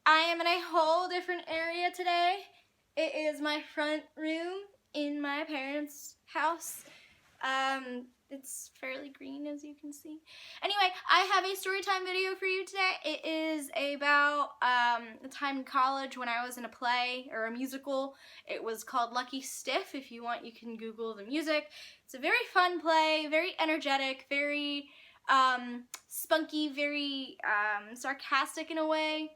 I am in a whole different area today. It is my front room in my parents' house. It's fairly green, as you can see. Anyway, I have a story time video for you today. It is about a time in college when I was in a play or a musical. It was called Lucky Stiff. If you want, you can Google the music. It's a very fun play, very energetic, very spunky, very sarcastic in a way.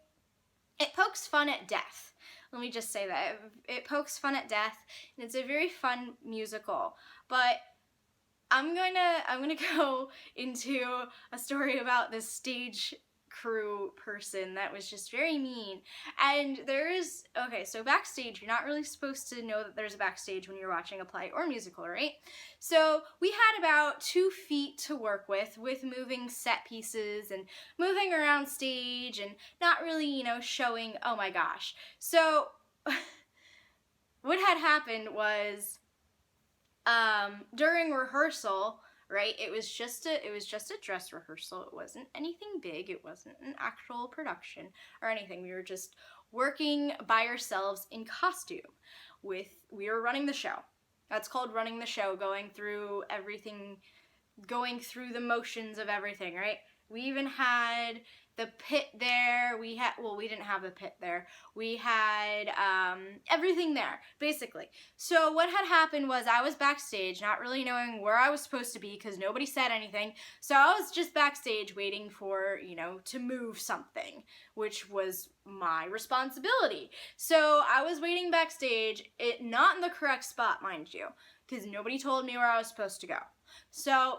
It pokes fun at death. Let me just say that. It pokes fun at death, and it's a very fun musical. But I'm gonna go into a story about this stage crew person that was just very mean. And so backstage, you're not really supposed to know that there's a backstage when you're watching a play or musical, right? So we had about 2 feet to work with moving set pieces and moving around stage and not really, showing, oh my gosh. So what had happened was during rehearsal, right? It was just a dress rehearsal. It wasn't anything big. It wasn't an actual production or anything. We were just working by ourselves in costume. We were running the show. That's called running the show, going through everything, going through the motions of everything, right? We even had the pit there. We didn't have the pit there. We had everything there, basically. So what had happened was I was backstage, not really knowing where I was supposed to be because nobody said anything. So I was just backstage waiting for, to move something, which was my responsibility. So I was waiting backstage, not in the correct spot, mind you, because nobody told me where I was supposed to go. So,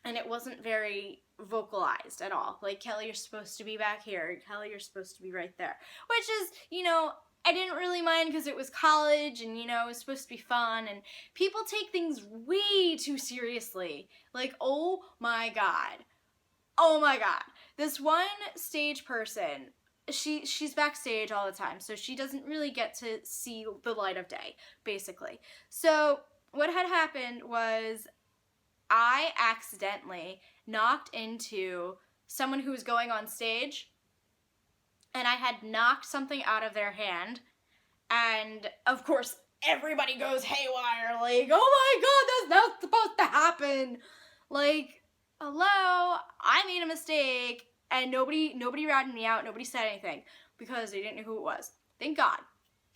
and it wasn't very vocalized at all. Like, Kelly, you're supposed to be back here. Kelly, you're supposed to be right there. Which is, I didn't really mind because it was college and, it was supposed to be fun. And people take things way too seriously. Like, oh my God. Oh my God. This one stage person, she's backstage all the time. So she doesn't really get to see the light of day, basically. So what had happened was I accidentally knocked into someone who was going on stage, and I had knocked something out of their hand, and of course everybody goes haywire, like, oh my God, that's not supposed to happen. Like, hello, I made a mistake, and nobody ratted me out, nobody said anything, because they didn't know who it was. Thank God.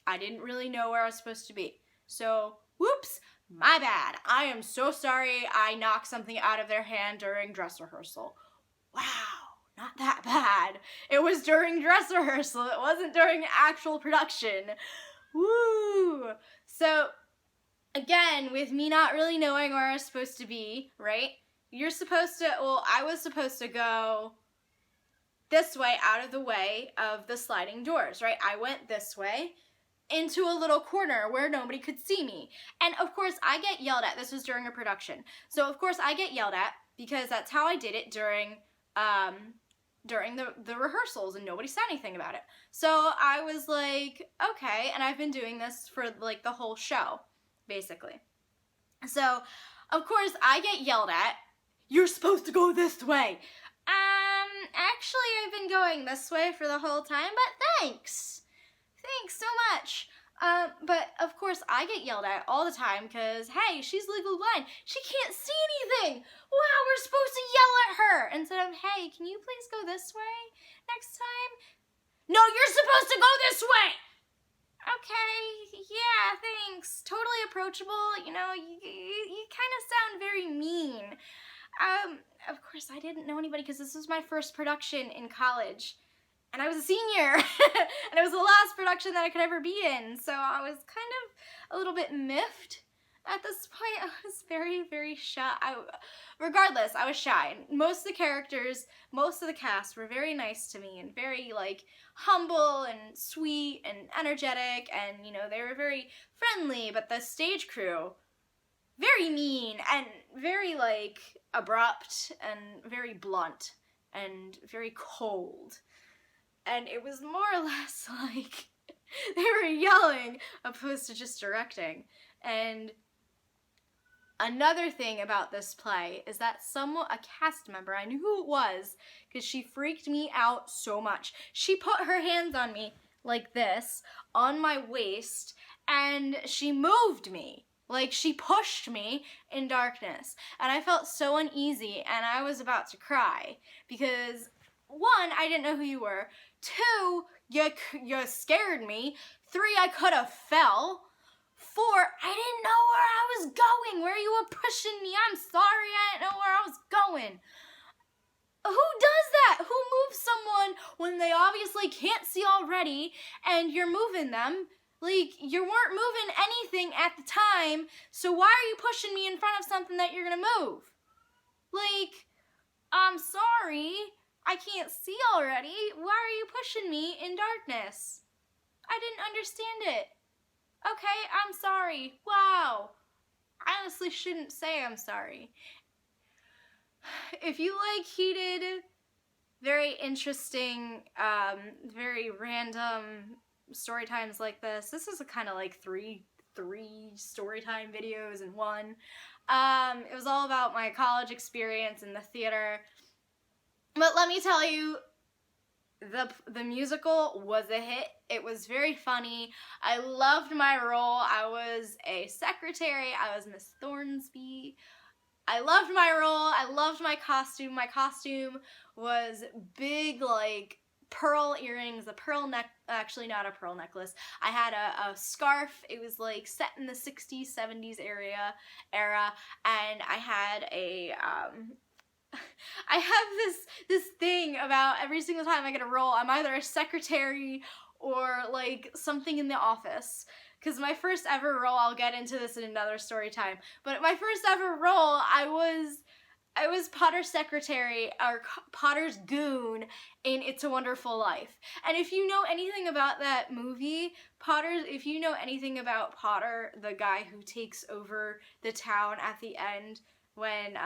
I didn't really know where I was supposed to be. So, whoops. My bad. I am so sorry I knocked something out of their hand during dress rehearsal. Wow, not that bad. It was during dress rehearsal. It wasn't during actual production. Woo! So, again, with me not really knowing where I was supposed to be, right? I was supposed to go this way, out of the way of the sliding doors, right? I went this way into a little corner where nobody could see me. And of course I get yelled at. This was during a production. So of course I get yelled at because that's how I did it during the rehearsals, and nobody said anything about it. So I was like, okay, and I've been doing this for like the whole show, basically. So of course I get yelled at. You're supposed to go this way. Actually I've been going this way for the whole time, but thanks. Thanks so much. But of course I get yelled at all the time because, hey, she's legally blind. She can't see anything. Wow, we're supposed to yell at her instead of, hey, can you please go this way next time? No, you're supposed to go this way. Okay, yeah, thanks. Totally approachable. You kind of sound very mean. Of course I didn't know anybody because this was my first production in college. And I was a senior, and it was the last production that I could ever be in, so I was kind of a little bit miffed at this point. I was very, very shy. Regardless, I was shy. Most of the characters, most of the cast were very nice to me and very, humble and sweet and energetic, and, they were very friendly, but the stage crew, very mean and very, abrupt and very blunt and very cold. And it was more or less like they were yelling opposed to just directing. And Another thing about this play is that a cast member, I knew who it was because she freaked me out so much. She put her hands on me like this, on my waist, and she moved me. Like, she pushed me in darkness. And I felt so uneasy, and I was about to cry because, one, I didn't know who you were. Two, you scared me. Three, I could have fell. Four, I didn't know where I was going, where you were pushing me. I'm sorry, I didn't know where I was going. Who does that? Who moves someone when they obviously can't see already and you're moving them? Like, you weren't moving anything at the time, so why are you pushing me in front of something that you're gonna move? Like, I'm sorry, I can't see already. Why are you pushing me in darkness? I didn't understand it. Okay, I'm sorry. Wow. I honestly shouldn't say I'm sorry. If you like heated, very interesting, very random story times like this is a kind of like three story time videos in one. It was all about my college experience in the theater. But let me tell you, the musical was a hit. It was very funny. I loved my role. I was a secretary. I was Miss Thornsby. I loved my role. I loved my costume. My costume was big, like, pearl earrings, a pearl actually not a pearl necklace. I had a scarf. It was like set in the 60s, 70s era, and I had a I have this thing about every single time I get a role, I'm either a secretary or like something in the office. Because my first ever role, I'll get into this in another story time, but my first ever role, I was Potter's secretary, or Potter's goon in It's a Wonderful Life. And if you know anything about that movie, if you know anything about Potter, the guy who takes over the town at the end when,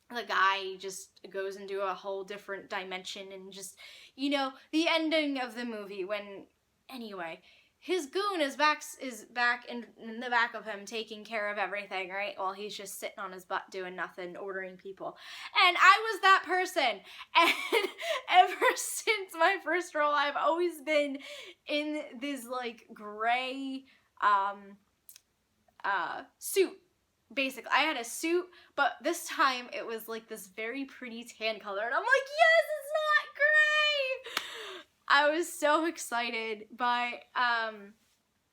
the guy just goes into a whole different dimension and just, you know, the ending of the movie when, anyway, his goon is back in the back of him taking care of everything, right? While he's just sitting on his butt doing nothing, ordering people. And I was that person. And ever since my first role, I've always been in this, like, gray, suit. Basically, I had a suit, but this time it was like this very pretty tan color, and I'm like, yes, it's not gray! I was so excited, but,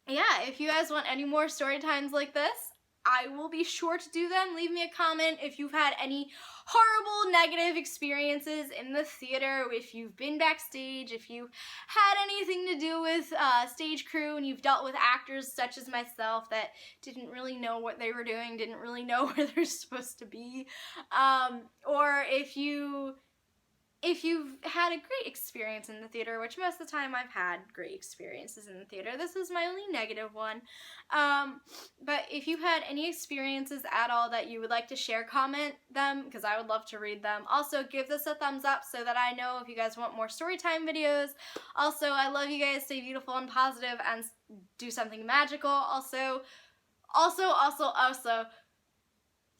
yeah, if you guys want any more story times like this, I will be sure to do them. Leave me a comment if you've had any horrible negative experiences in the theater, if you've been backstage, if you had anything to do with stage crew and you've dealt with actors such as myself that didn't really know what they were doing, didn't really know where they're supposed to be, or if you've had a great experience in the theater, which most of the time I've had great experiences in the theater. This is my only negative one. But if you've had any experiences at all that you would like to share, comment them, because I would love to read them. Also, give this a thumbs up so that I know if you guys want more storytime videos. Also, I love you guys. Stay beautiful and positive and do something magical. Also,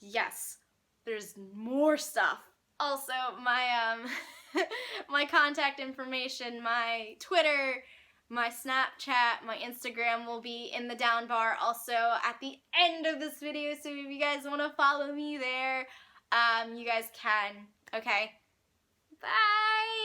yes, there's more stuff. Also, my my contact information, my Twitter, my Snapchat, my Instagram will be in the down bar also at the end of this video, so if you guys want to follow me there, you guys can. Okay, bye!